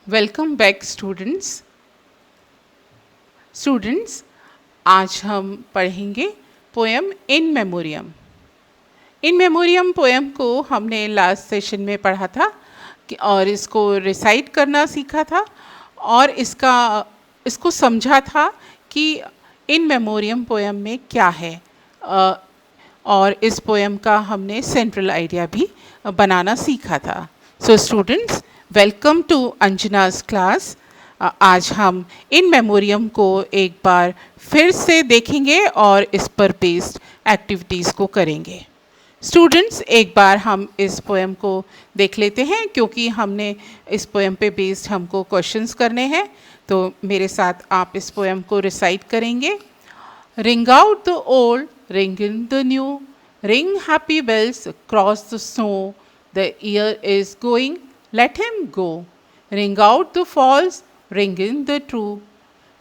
Welcome back students. आज हम पढ़ेंगे poem in memoriam. In memoriam poem को हमने लास्ट सेशन में पढ़ा था और इसको रिसाइट करना सीखा था और इसको समझा था कि इन मेमोरियम पोएम में क्या है। और इस पोएम का हमने सेंट्रल आइडिया भी बनाना सीखा था। So students, welcome to Anjana's class. आज हम इन मेमोरियम को एक बार फिर से देखेंगे और इस पर बेस्ड एक्टिविटीज़ को करेंगे। स्टूडेंट्स, एक बार हम इस पोएम को देख लेते हैं क्योंकि हमने इस पोएम पे बेस्ड हमको क्वेश्चंस करने हैं। तो मेरे साथ आप इस पोएम को रिसाइट करेंगे। Ring out the old, ring in the new, ring happy bells across the snow. The year is going, let him go. Ring out the false, ring in the true.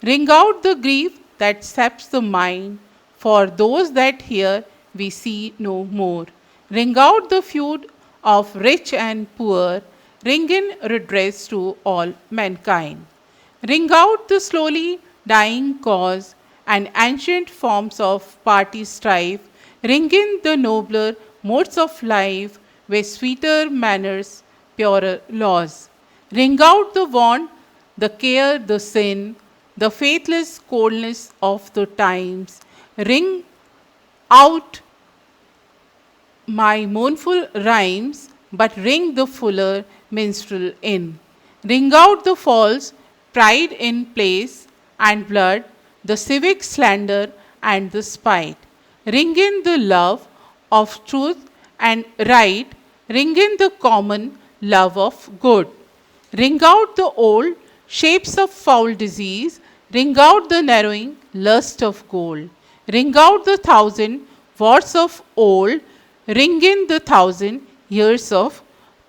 Ring out the grief that saps the mind. For those that hear, we see no more. Ring out the feud of rich and poor. Ring in redress to all mankind. Ring out the slowly dying cause and ancient forms of party strife. Ring in the nobler modes of life with sweeter manners, purer laws. Ring out the want, the care, the sin, the faithless coldness of the times. Ring out my mournful rhymes, but ring the fuller minstrel in. Ring out the false pride in place and blood, the civic slander and the spite. Ring in the love of truth and right, ring in the common love of good. Ring out the old shapes of foul disease, ring out the narrowing lust of gold. Ring out the thousand words of old, ring in the thousand years of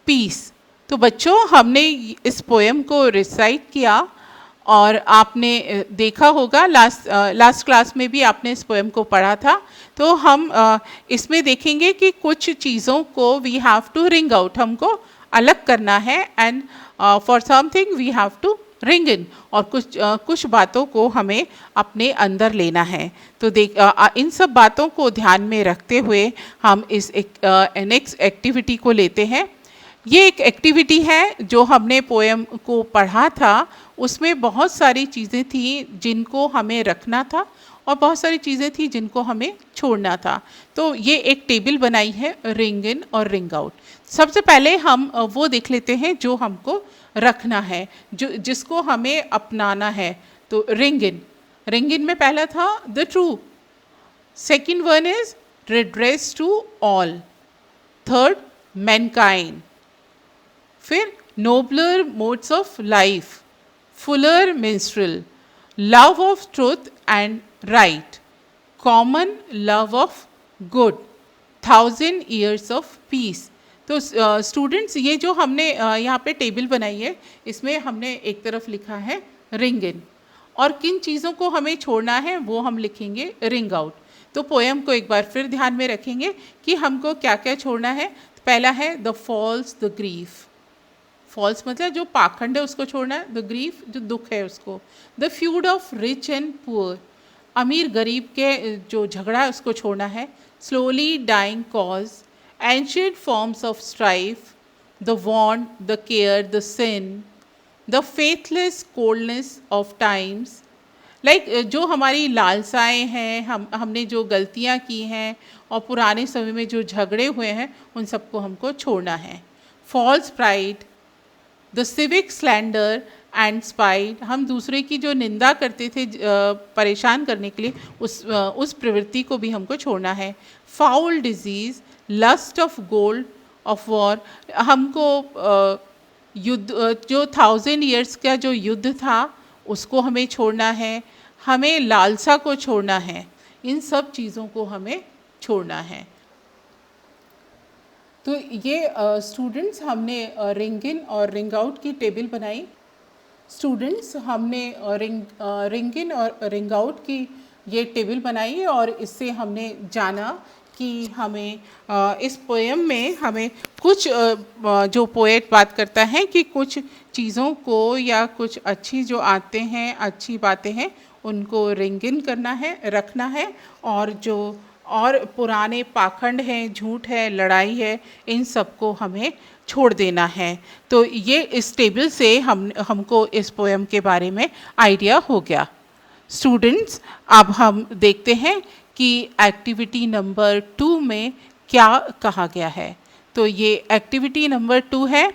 peace. तो बच्चों, हमने इस poem को recite किया और आपने देखा होगा लास्ट क्लास में भी आपने इस पोएम को पढ़ा था। तो हम इसमें देखेंगे कि कुछ चीज़ों को we have to ring out, हमको अलग करना है, and for something we have to ring in, और कुछ बातों को हमें अपने अंदर लेना है। तो इन सब बातों को ध्यान में रखते हुए हम इस नेक्स्ट एक्टिविटी को लेते हैं। ये एक एक्टिविटी है जो हमने पोएम को पढ़ा था, उसमें बहुत सारी चीज़ें थी जिनको हमें रखना था और बहुत सारी चीज़ें थी जिनको हमें छोड़ना था। तो ये एक टेबल बनाई है रिंग इन और रिंग आउट। सबसे पहले हम वो देख लेते हैं जो हमको रखना है, जिसको हमें अपनाना है। तो रिंग इन में पहला था the true, second one is redress to all, third mankind, फिर nobler modes of life, fuller minstrel, love of truth and right, common love of good, 1000 years of peace. तो स्टूडेंट्स, ये जो हमने यहाँ पे टेबल बनाई है, इसमें हमने एक तरफ लिखा है रिंग इन, और किन चीज़ों को हमें छोड़ना है वो हम लिखेंगे रिंग आउट। तो पोएम को एक बार फिर ध्यान में रखेंगे कि हमको क्या क्या छोड़ना है। पहला है the false, the grief. False मतलब जो पाखंड है उसको छोड़ना है, द ग्रीफ जो दुख है उसको, the feud of rich and poor, अमीर गरीब के जो झगड़ा है उसको छोड़ना है, slowly dying cause, ancient forms of strife, the want, the care, the sin, the faithless coldness of times, like जो हमारी लालसाएँ हैं, हमने जो गलतियाँ की हैं और पुराने समय में जो झगड़े हुए हैं उन सबको हमको छोड़ना है। False pride, the civic slander and spite, हम दूसरे की जो निंदा करते थे परेशान करने के लिए, उस प्रवृत्ति को भी हमको छोड़ना है। Foul disease, lust of gold of war, हमको युद्ध जो 1000 years का जो युद्ध था उसको हमें छोड़ना है, हमें लालसा को छोड़ना है, इन सब चीज़ों को हमें छोड़ना है। तो ये स्टूडेंट्स, हमने रिंग इन और रिंग आउट की टेबल बनाई। स्टूडेंट्स, हमने रिंग इन और रिंग आउट की ये टेबल बनाई और इससे हमने जाना कि हमें इस पोएम में हमें कुछ जो पोएट बात करता है कि कुछ चीज़ों को या कुछ अच्छी जो आते हैं, अच्छी बातें हैं, उनको रिंग इन करना है, रखना है, और जो और पुराने पाखंड हैं, झूठ है, लड़ाई है, इन सबको हमें छोड़ देना है। तो ये इस टेबल से हमको इस पोएम के बारे में आइडिया हो गया। स्टूडेंट्स, अब हम देखते हैं कि एक्टिविटी नंबर 2 में क्या कहा गया है। तो ये एक्टिविटी नंबर 2 है।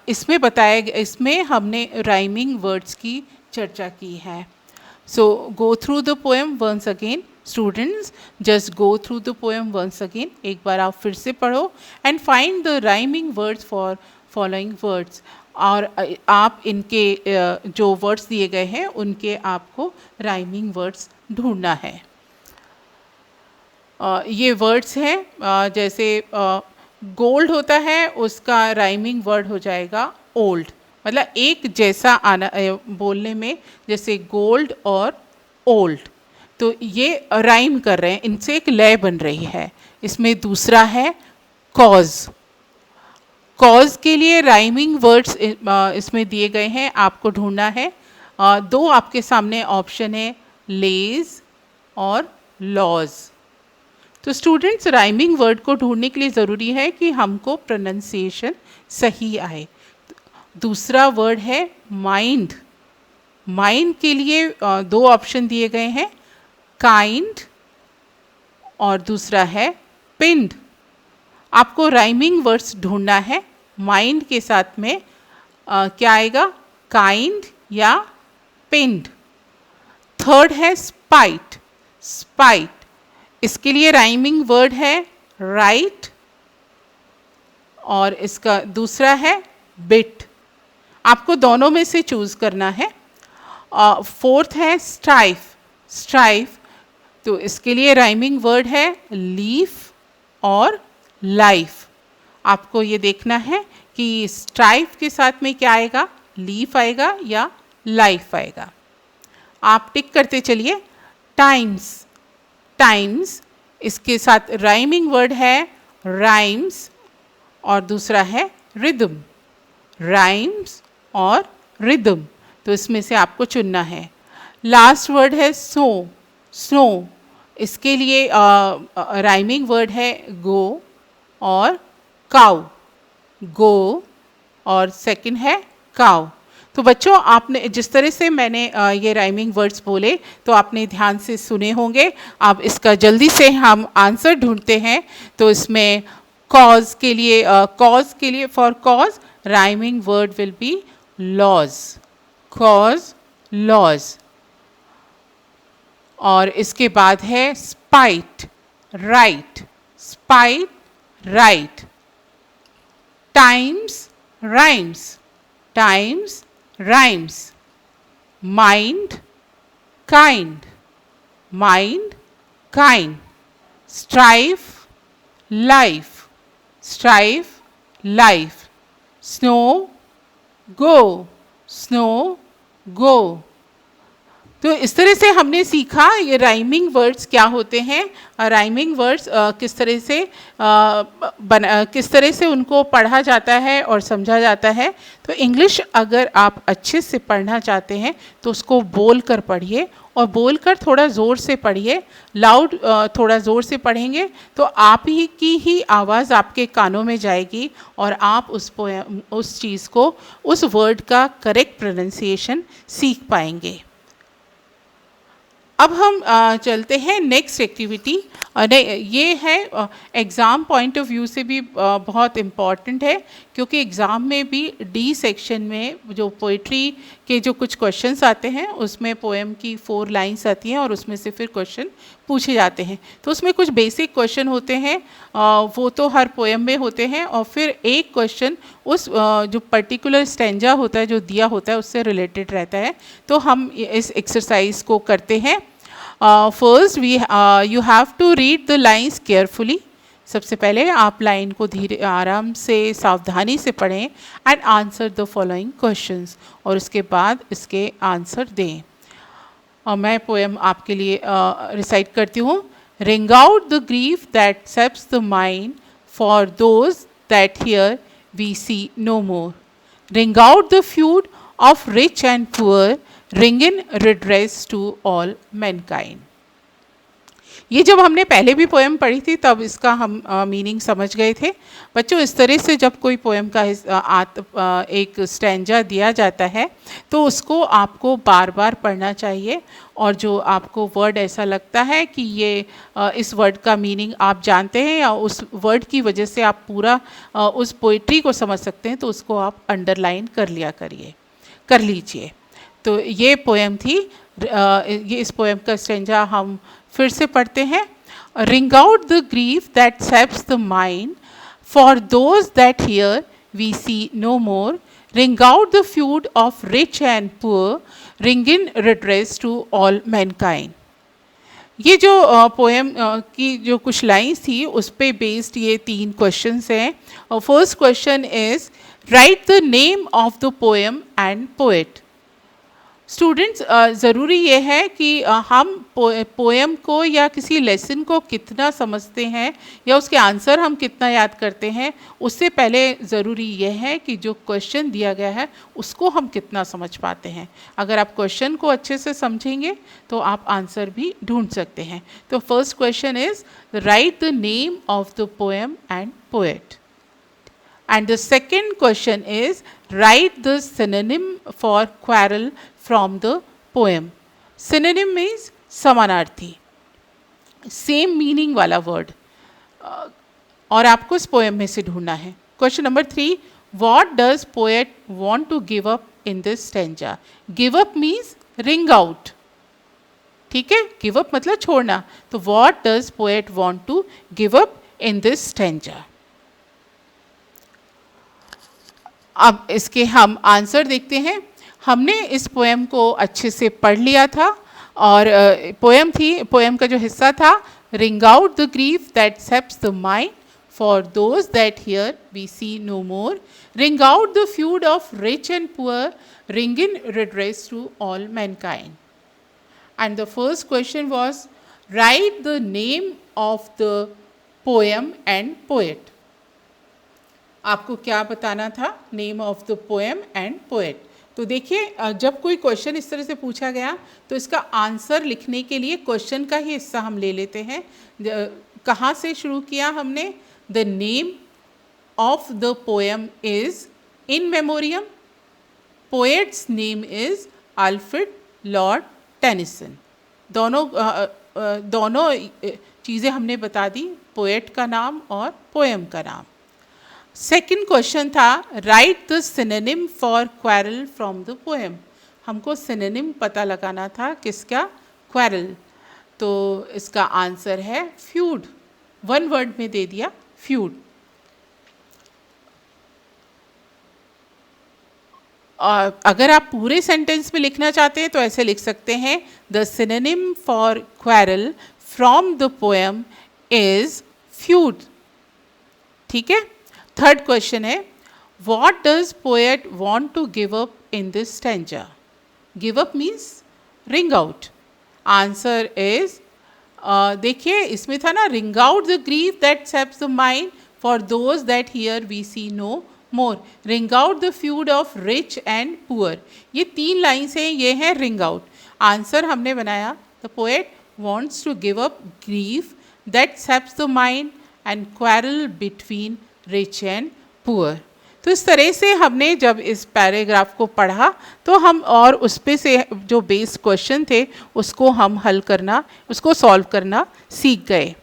इसमें बताया, इसमें हमने राइमिंग वर्ड्स की चर्चा की है। So go through the poem once again. Students, just go through the poem once again. एक बार आप फिर से पढ़ो and find the rhyming words for following words. और आप इनके जो वर्ड्स दिए गए हैं उनके आपको राइमिंग वर्ड्स ढूंढना है। ये वर्ड्स हैं, जैसे गोल्ड होता है, उसका राइमिंग वर्ड हो जाएगा ओल्ड। मतलब एक जैसा आना बोलने में, जैसे गोल्ड और ओल्ड, तो ये राइम कर रहे हैं, इनसे एक लय बन रही है। इसमें दूसरा है कॉज। कॉज के लिए राइमिंग वर्ड्स इसमें दिए गए हैं, आपको ढूंढना है। दो आपके सामने ऑप्शन है, लेज और लॉज। तो स्टूडेंट्स, राइमिंग वर्ड को ढूंढने के लिए ज़रूरी है कि हमको प्रोनाउंसिएशन सही आए। दूसरा वर्ड है माइंड। माइंड के लिए दो ऑप्शन दिए गए हैं, काइंड और दूसरा है पिंड। आपको राइमिंग वर्ड्स ढूंढना है। माइंड के साथ में क्या आएगा, काइंड या पिंड। थर्ड है स्पाइट। स्पाइट, इसके लिए राइमिंग वर्ड है राइट और इसका दूसरा है बिट। आपको दोनों में से चूज करना है। फोर्थ है स्ट्राइफ। स्ट्राइफ, तो इसके लिए राइमिंग वर्ड है लीफ और लाइफ। आपको ये देखना है कि स्ट्राइफ के साथ में क्या आएगा, लीफ आएगा या लाइफ आएगा। आप टिक करते चलिए। टाइम्स। टाइम्स, इसके साथ राइमिंग वर्ड है राइम्स और दूसरा है रिदम। राइम्स और रिदम, तो इसमें से आपको चुनना है। लास्ट वर्ड है स्नो। स्नो, इसके लिए राइमिंग वर्ड है गो और काउ। गो और सेकंड है काउ। तो बच्चों, आपने जिस तरह से मैंने ये राइमिंग वर्ड्स बोले तो आपने ध्यान से सुने होंगे। अब इसका जल्दी से हम आंसर ढूंढते हैं। तो इसमें कॉज के लिए for cause rhyming word will be laws. Cause, laws. और इसके बाद है spite, right. Spite, right. Times, rhymes. Times, rhymes. Mind, kind. Mind, kind. Strife, life. Strife, life. Snow, go. Snow, go. तो इस तरह से हमने सीखा ये राइमिंग वर्ड्स क्या होते हैं, राइमिंग वर्ड्स किस तरह से उनको पढ़ा जाता है और समझा जाता है। तो इंग्लिश अगर आप अच्छे से पढ़ना चाहते हैं तो उसको बोल कर पढ़िए और बोल कर थोड़ा ज़ोर से पढ़िए। लाउड थोड़ा ज़ोर से पढ़ेंगे तो आप ही की ही आवाज़ आपके कानों में जाएगी और आप उस चीज़ को, उस वर्ड का करेक्ट प्रोनाउंसिएशन सीख पाएंगे। अब हम चलते हैं नेक्स्ट एक्टिविटी। ये है एग्ज़ाम पॉइंट ऑफ व्यू से भी बहुत इम्पॉर्टेंट है, क्योंकि एग्ज़ाम में भी डी सेक्शन में जो पोइट्री के जो कुछ क्वेश्चंस आते हैं उसमें पोएम की 4 लाइंस आती हैं और उसमें से फिर क्वेश्चन पूछे जाते हैं। तो उसमें कुछ बेसिक क्वेश्चन होते हैं, वो तो हर पोएम में होते हैं, और फिर एक क्वेश्चन उस जो पर्टिकुलर स्टैंजा होता है, जो दिया होता है, उससे रिलेटेड रहता है। तो हम इस एक्सरसाइज को करते हैं। First you have to read the lines carefully. सबसे पहले आप लाइन को धीरे, आराम से, सावधानी से पढ़ें and answer the following questions, और उसके बाद इसके आंसर दें। मैं पोएम आपके लिए रिसाइट करती हूँ। Ring out the grief that saps the mind, for those that here we see no more. Ring out the feud of rich and poor, ring in redress to all mankind. ये जब हमने पहले भी poem पढ़ी थी तब इसका हम मीनिंग समझ गए थे। बच्चों, इस तरह से जब कोई पोएम का एक स्टैंजा दिया जाता है तो उसको आपको बार बार पढ़ना चाहिए, और जो आपको वर्ड ऐसा लगता है कि ये इस वर्ड का मीनिंग आप जानते हैं या उस वर्ड की वजह से आप पूरा उस पोइट्री को समझ सकते हैं, तो उसको आप अंडरलाइन कर लीजिए। तो ये पोएम थी। ये इस पोएम का स्टैंजा हम फिर से पढ़ते हैं। Ring out the grief that saps the mind, for those that here we see no more. Ring out the feud of rich and poor, ring in redress to all mankind. ये जो poem की जो कुछ lines थी उस पे based ये 3 questions हैं। First question is right the name of the poem and poet. Students, ज़रूरी ये है कि हम पोएम को या किसी लेसन को कितना समझते हैं या उसके आंसर हम कितना याद करते हैं, उससे पहले ज़रूरी ये है कि जो क्वेश्चन दिया गया है उसको हम कितना समझ पाते हैं। अगर आप क्वेश्चन को अच्छे से समझेंगे तो आप आंसर भी ढूंढ सकते हैं। तो first question is right the name of the poem and poet. And the second question is write the synonym for quarrel from the poem. Synonym means समानार्थी, सेम मीनिंग वाला वर्ड, और आपको इस पोएम में से ढूंढना है। Question number 3, what does poet want to give up in this stanza? Give up means ring out, ठीक है? Give up मतलब छोड़ना। तो what does poet want to give up in this stanza? अब इसके हम आंसर देखते हैं। हमने इस पोएम को अच्छे से पढ़ लिया था, और पोएम का जो हिस्सा था, ring out the grief that saps the mind, for those that here we see no more. Ring out the feud of rich and poor, ring in redress to all mankind. And the first question was write the name of the poem and poet. आपको क्या बताना था? Name of the poem and poet. तो देखिए, जब कोई question इस तरह से पूछा गया तो इसका आंसर लिखने के लिए क्वेश्चन का ही हिस्सा हम ले लेते हैं। कहाँ से शुरू किया हमने? The name of the poem is in memoriam, poets name is Alfred Lord Tennyson. दोनों चीज़ें हमने बता दी, पोएट का नाम और पोएम का नाम। सेकेंड क्वेश्चन था right the synonym for quarrel from the poem. हमको सिनोनिम पता लगाना था, किसका? क्वेरल। तो इसका आंसर है फ्यूड। 1 वर्ड में दे दिया, फ्यूड। और अगर आप पूरे सेंटेंस में लिखना चाहते हैं तो ऐसे लिख सकते हैं, the synonym for quarrel from the poem is feud, ठीक है? थर्ड क्वेश्चन है what does poet want to give up in this stanza? Give up means ring out. Answer is, देखिए इसमें था ना, ring out the grief that saps the mind, for those that here we see no more. Ring out the feud of rich and poor. ये 3 lines हैं, ये है ring out. Answer हमने बनाया, the poet wants to give up grief that saps the mind and quarrel between rich and poor। तो इस तरह से हमने जब इस पैराग्राफ को पढ़ा तो हम और उस पे से जो बेस क्वेश्चन थे उसको हम उसको सॉल्व करना सीख गए।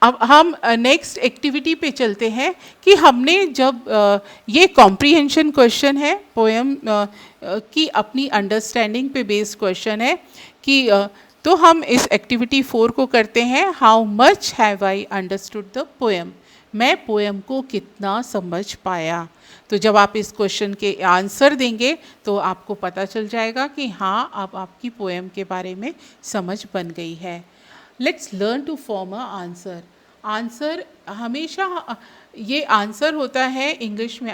अब हम नेक्स्ट एक्टिविटी पे चलते हैं कि हमने जब ये कॉम्प्रीहेंशन क्वेश्चन है, पोएम की अपनी अंडरस्टैंडिंग पे बेस्ड क्वेश्चन है कि तो हम इस एक्टिविटी 4 को करते हैं, how much have I understood the poem. मैं पोएम को कितना समझ पाया। तो जब आप इस क्वेश्चन के आंसर देंगे तो आपको पता चल जाएगा कि हाँ, अब आपकी पोएम के बारे में समझ बन गई है। Let's learn to form a answer. Answer हमेशा ये आंसर होता है इंग्लिश में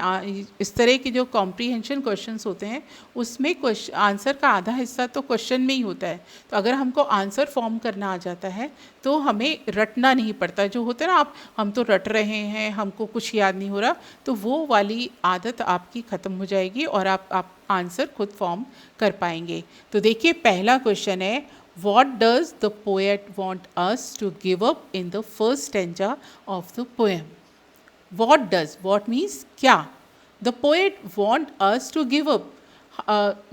इस तरह के जो कॉम्प्रीहेंशन क्वेश्चंस होते हैं उसमें आंसर का आधा हिस्सा तो क्वेश्चन में ही होता है। तो अगर हमको आंसर फॉर्म करना आ जाता है तो हमें रटना नहीं पड़ता। जो होता है ना, हम तो रट रहे हैं, हमको कुछ याद नहीं हो रहा, तो वो वाली आदत आपकी ख़त्म हो जाएगी और आप आंसर खुद फॉर्म कर पाएंगे। तो देखिए पहला क्वेश्चन है, What does the poet want us to give up in the first stanza of the poem? What does? What means क्या? The poet want us to give up.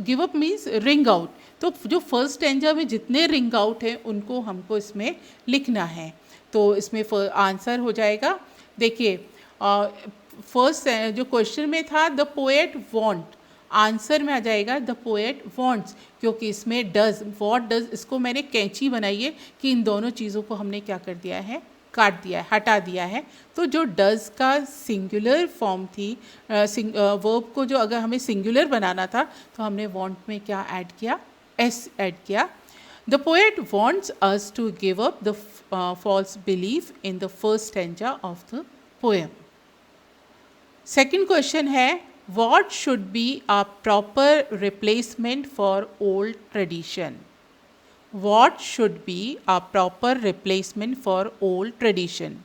Give up means ring out. तो जो first stanza में जितने ring out हैं उनको हमको इसमें लिखना है। तो इसमें आंसर हो जाएगा, देखिए फर्स्ट जो क्वेश्चन में था द पोएट वॉन्ट, आंसर में आ जाएगा द पोएट वॉन्ट्स, क्योंकि इसमें डज, वॉट डज, इसको मैंने कैंची बनाई है कि इन दोनों चीज़ों को हमने क्या कर दिया है, काट दिया है, हटा दिया है। तो जो डज का सिंगुलर फॉर्म थी, वर्ब को जो अगर हमें सिंगुलर बनाना था तो हमने वॉन्ट में क्या ऐड किया, एस ऐड किया। The poet wants us to give up the false belief in the first stanza of the poem. Second question है, what should be a proper replacement for old tradition? What should be a proper replacement for old tradition?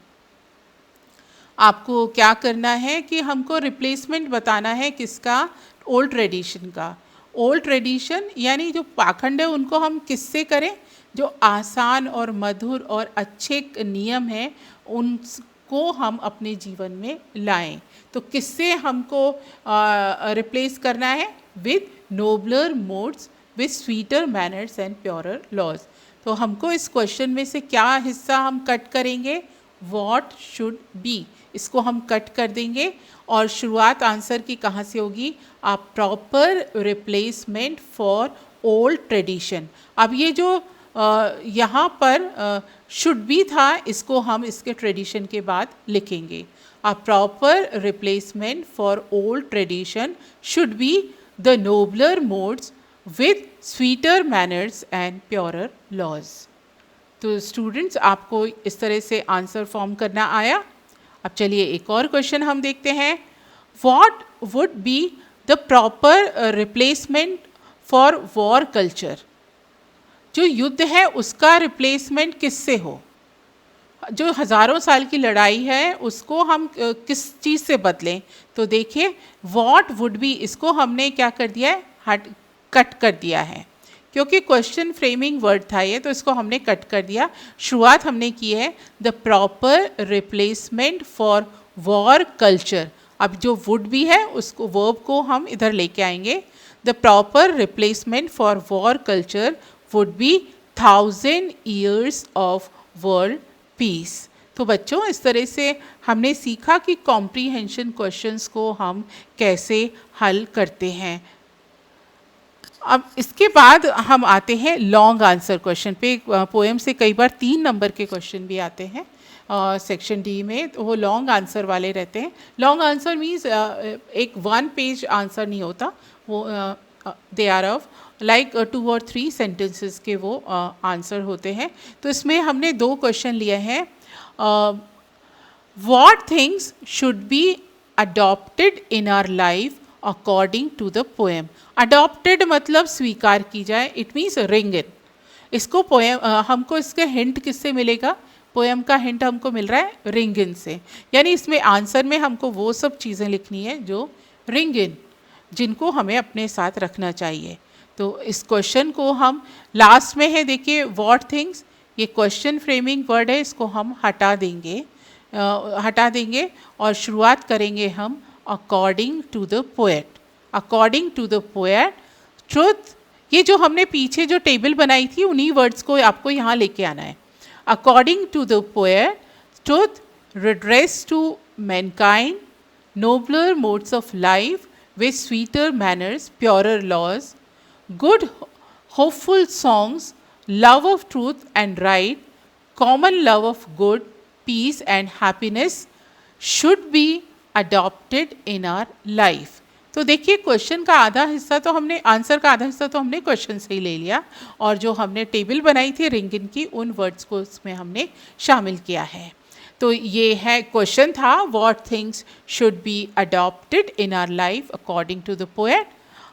आपको क्या करना है कि हमको replacement बताना है किसका, ओल्ड ट्रेडिशन का। ओल्ड ट्रेडिशन यानी जो पाखंड है उनको हम किससे करें, जो आसान और मधुर और अच्छे नियम हैं उनको हम अपने जीवन में लाएं। तो किससे हमको रिप्लेस करना है, with nobler modes, with sweeter manners and purer laws. तो हमको इस क्वेश्चन में से क्या हिस्सा हम कट करेंगे, व्हाट शुड बी, इसको हम कट कर देंगे और शुरुआत आंसर की कहाँ से होगी, a proper replacement for old tradition. अब ये जो यहाँ पर शुड बी था, इसको हम इसके ट्रेडिशन के बाद लिखेंगे। A proper replacement for old tradition should be the nobler modes with sweeter manners and purer laws. तो स्टूडेंट्स आपको इस तरह से आंसर फॉर्म करना आया। अब चलिए एक और क्वेश्चन हम देखते हैं, What would be the proper replacement for war culture? जो युद्ध है उसका रिप्लेसमेंट किससे हो, जो हज़ारों साल की लड़ाई है उसको हम किस चीज़ से बदलें। तो देखिए व्हाट वुड बी, इसको हमने क्या कर दिया है, कट कर दिया है, क्योंकि क्वेश्चन फ्रेमिंग वर्ड था ये, तो इसको हमने कट कर दिया। शुरुआत हमने की है the proper replacement for war culture. अब जो वुड बी है उसको, वर्ब को हम इधर लेके आएंगे। The proper replacement for war culture would be 1000 years of world peace. तो बच्चों इस तरह से हमने सीखा कि कॉम्प्रीहेंशन क्वेश्चंस को हम कैसे हल करते हैं। अब इसके बाद हम आते हैं लॉन्ग आंसर क्वेश्चन पे। पोएम से कई बार 3 नंबर के क्वेश्चन भी आते हैं सेक्शन डी में, तो वो लॉन्ग आंसर वाले रहते हैं। लॉन्ग आंसर मीन्स एक 1 पेज आंसर नहीं होता, वो दे आर ऑफ लाइक 2 और 3 सेंटेंसेस के वो आंसर होते हैं। तो इसमें हमने 2 क्वेश्चन लिए हैं। What things should be adopted in our life according to the poem. Adopted मतलब स्वीकार की जाए, इट मीन्स रिंग इन। इसको पोएम हमको इसके हिंट किससे मिलेगा, पोएम का हिंट हमको मिल रहा है रिंग इन से। यानी इसमें आंसर में हमको वो सब चीज़ें लिखनी है जो रिंग इन, जिनको हमें अपने साथ रखना चाहिए। तो इस क्वेश्चन को हम लास्ट में है, देखिए व्हाट थिंग्स, ये क्वेश्चन फ्रेमिंग वर्ड है, इसको हम हटा देंगे और शुरुआत करेंगे हम according to the poet. According to the poet truth, ये जो हमने पीछे जो टेबल बनाई थी उन्हीं वर्ड्स को आपको यहाँ लेके आना है। According to the poet truth redress to mankind, nobler modes of life with sweeter manners, purer laws, good hopeful songs, love of truth and right, common love of good, peace and happiness should be adopted in our life. तो देखिए question का आधा हिस्सा तो हमने, answer का आधा हिस्सा तो हमने क्वेश्चन से ही ले लिया, और जो हमने टेबल बनाई थी रिंग इन की, उन वर्ड्स को उसमें हमने शामिल किया है। तो ये है क्वेश्चन था, what things should be adopted in our life according to the poet.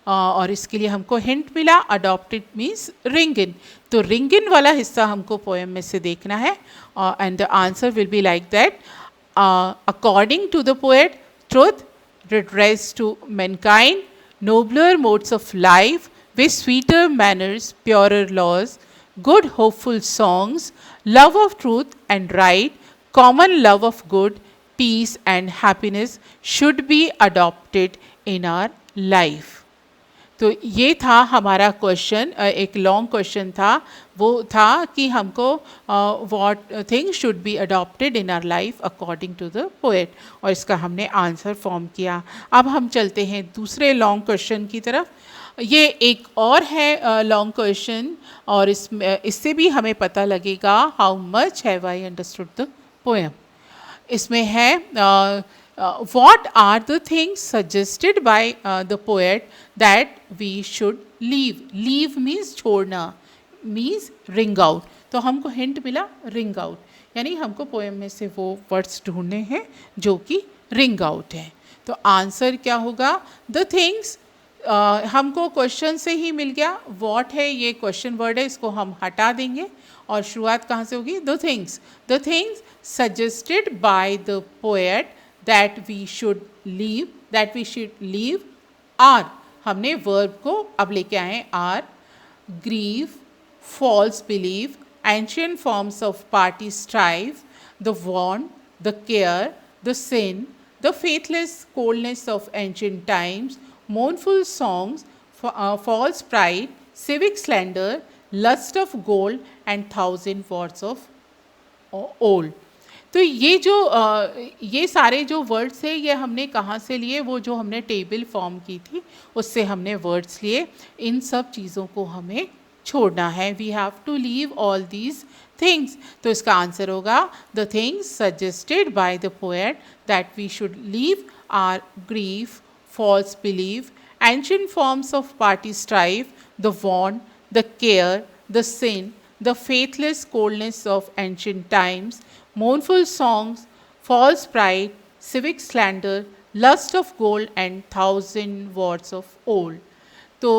और इसके लिए हमको हिंट मिला, अडॉप्टेड मीन्स रिंग इन। तो रिंग इन वाला हिस्सा हमको पोएम में से देखना है, and the answer will be like that, according to the poet truth redress to mankind, nobler modes of life with sweeter manners, purer laws, good hopeful songs, love of truth and right, common love of good, peace and happiness should be adopted in our life. तो ये था हमारा question, एक long question था। वो था कि हमको what things should be adopted in our life according to the poet, और इसका हमने आंसर फॉर्म किया। अब हम चलते हैं दूसरे लॉन्ग क्वेश्चन की तरफ। ये एक और है लॉन्ग क्वेश्चन, और इससे भी हमें पता लगेगा how much have I understood the poem. इसमें है what are the things suggested by the poet that we should leave. Leave means छोड़ना, means ring out. तो हमको हिंट मिला ring out, यानी हमको पोएम में से वो वर्ड्स ढूंढने हैं जो कि ring out है। तो आंसर क्या होगा, the things, हमको क्वेश्चन से ही मिल गया। what है ये क्वेश्चन वर्ड है, इसको हम हटा देंगे और शुरुआत कहाँ से होगी, the things suggested by the poet that we should leave are, हमने वर्ब को अब लेके आए are, grief, false belief, ancient forms of party strife, the want, the care, the sin, the faithless coldness of ancient times, mournful songs, false pride, civic slander, lust of gold and thousand words of old. तो ये सारे जो words हैं ये हमने कहाँ से लिए, वो जो हमने टेबल फॉर्म की थी उससे हमने वर्ड्स लिए। इन सब चीज़ों को हमें छोड़ना है, we have to leave all these things. तो इसका आंसर होगा the things suggested by the poet that we should leave our grief, false belief, ancient forms of party strife, the want, the care, the sin, the faithless coldness of ancient times, mournful songs, false pride, civic slander, lust of gold and thousand words of old. तो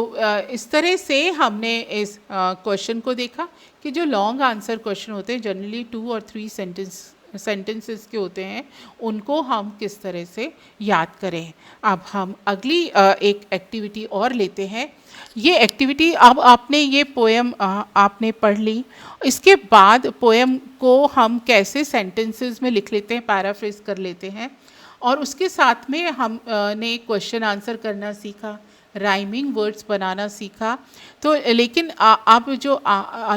इस तरह से हमने इस question को देखा कि जो लॉन्ग आंसर क्वेश्चन होते हैं जनरली 2 और 3 सेंटेंसेस के होते हैं, उनको हम किस तरह से याद करें। अब हम अगली एक एक्टिविटी और लेते हैं। ये एक्टिविटी, अब आपने ये पोएम आपने पढ़ ली, इसके बाद पोएम को हम कैसे सेंटेंसेस में लिख लेते हैं, पैराफ्रेज कर लेते हैं, और उसके साथ में हमने क्वेश्चन आंसर करना सीखा, राइमिंग वर्ड्स बनाना सीखा। तो लेकिन अब जो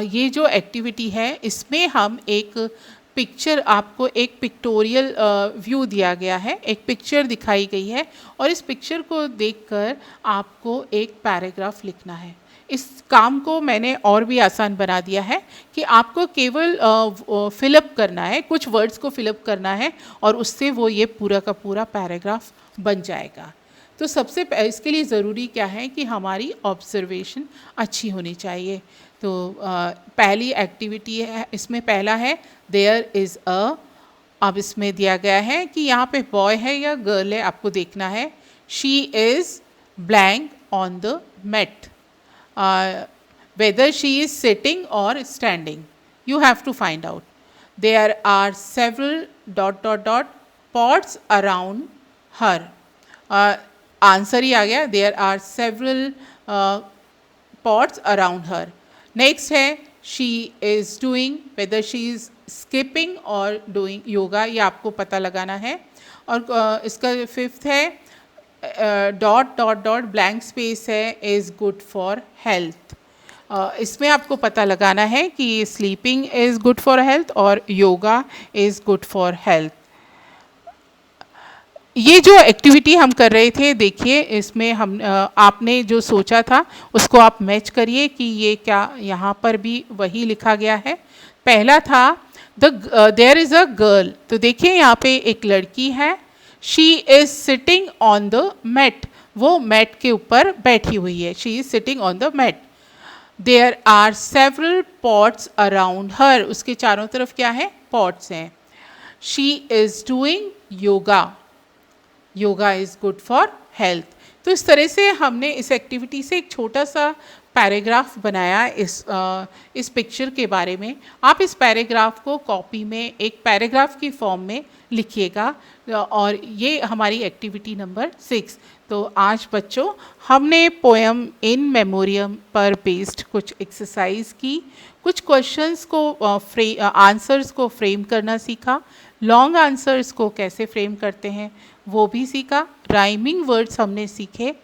ये जो एक्टिविटी है इसमें हम एक पिक्चर, आपको एक पिक्टोरियल व्यू दिया गया है, एक पिक्चर दिखाई गई है, और इस पिक्चर को देखकर आपको एक पैराग्राफ लिखना है। इस काम को मैंने और भी आसान बना दिया है कि आपको केवल फिलअप करना है, कुछ वर्ड्स को फिलअप करना है और उससे वो ये पूरा का पूरा पैराग्राफ बन जाएगा। तो सबसे इसके लिए ज़रूरी क्या है कि हमारी ऑब्जर्वेशन अच्छी होनी चाहिए। तो पहली एक्टिविटी है, इसमें पहला है देयर इज़ अ। अब इसमें दिया गया है कि यहाँ पे बॉय है या गर्ल है, आपको देखना है। She is blank on the mat, whether she is sitting or standing, you have to find out. There are several ... pots around her. Answer ही आ गया, there are several pots around her. Next है she is doing, whether she is skipping or doing yoga, ये आपको पता लगाना है। और इसका fifth है ... ब्लैंक स्पेस है इज़ गुड फॉर हेल्थ। इसमें आपको पता लगाना है कि sleeping is good for health और yoga is good for health. ये जो एक्टिविटी हम कर रहे थे, देखिए इसमें हम आपने जो सोचा था उसको आप मैच करिए कि ये क्या यहाँ पर भी वही लिखा गया है। पहला था देयर इज़ अ गर्ल, तो देखिए यहाँ पे एक लड़की है। She is sitting on the mat, वो मैट के ऊपर बैठी हुई है। She is sitting on the mat. There are several pots around her, उसके चारों तरफ क्या है, पॉट्स हैं। She is doing yoga, yoga is good for health. तो इस तरह से हमने इस एक्टिविटी से एक छोटा सा पैराग्राफ बनाया इस पिक्चर के बारे में। आप इस पैराग्राफ को कॉपी में एक पैराग्राफ की फॉर्म में लिखिएगा और ये हमारी एक्टिविटी नंबर 6। तो आज बच्चों हमने पोएम इन मेमोरियम पर बेस्ड कुछ एक्सरसाइज की, कुछ क्वेश्चंस को आंसर्स को फ्रेम करना सीखा, लॉन्ग आंसर्स को कैसे फ्रेम करते हैं वो भी सीखा, राइमिंग वर्ड्स हमने सीखे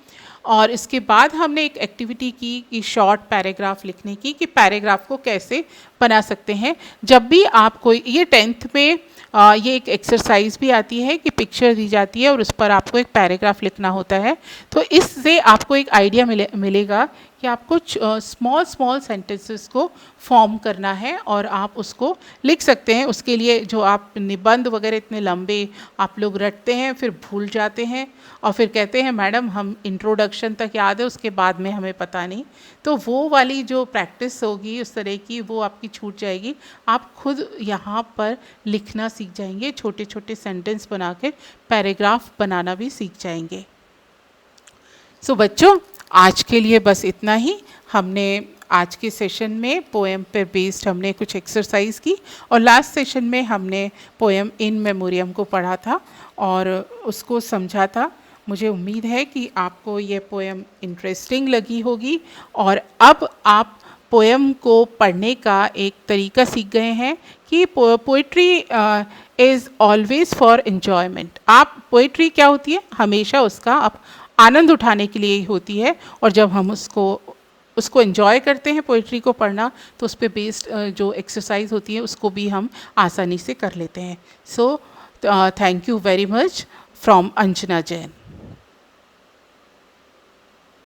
और इसके बाद हमने एक एक्टिविटी की कि शॉर्ट पैराग्राफ लिखने की, कि पैराग्राफ को कैसे बना सकते हैं। जब भी आपको ये 10th में ये एक एक्सरसाइज भी आती है कि पिक्चर दी जाती है और उस पर आपको एक पैराग्राफ लिखना होता है, तो इससे आपको एक आइडिया मिलेगा कि आपको स्मॉल सेंटेंसेस को फॉर्म करना है और आप उसको लिख सकते हैं। उसके लिए जो आप निबंध वगैरह इतने लंबे आप लोग रटते हैं, फिर भूल जाते हैं और फिर कहते हैं मैडम हम इंट्रोडक्शन तक याद है, उसके बाद में हमें पता नहीं, तो वो वाली जो प्रैक्टिस होगी उस तरह की वो आपकी छूट जाएगी। आप खुद यहाँ पर लिखना सीख जाएंगे, छोटे छोटे सेंटेंस बनाकर पैराग्राफ बनाना भी सीख जाएंगे। सो बच्चों आज के लिए बस इतना ही। हमने आज के सेशन में पोएम पर बेस्ड हमने कुछ एक्सरसाइज की और लास्ट सेशन में हमने पोएम इन मेमोरियम को पढ़ा था और उसको समझा था। मुझे उम्मीद है कि आपको ये पोएम इंटरेस्टिंग लगी होगी और अब आप पोएम को पढ़ने का एक तरीका सीख गए हैं कि poetry is always for enjoyment. आप पोइट्री क्या होती है, हमेशा उसका आप आनंद उठाने के लिए ही होती है और जब हम उसको एंजॉय करते हैं पोइट्री को पढ़ना, तो उस पर बेस्ड जो एक्सरसाइज होती है उसको भी हम आसानी से कर लेते हैं। So thank you very much from Anjana Jain.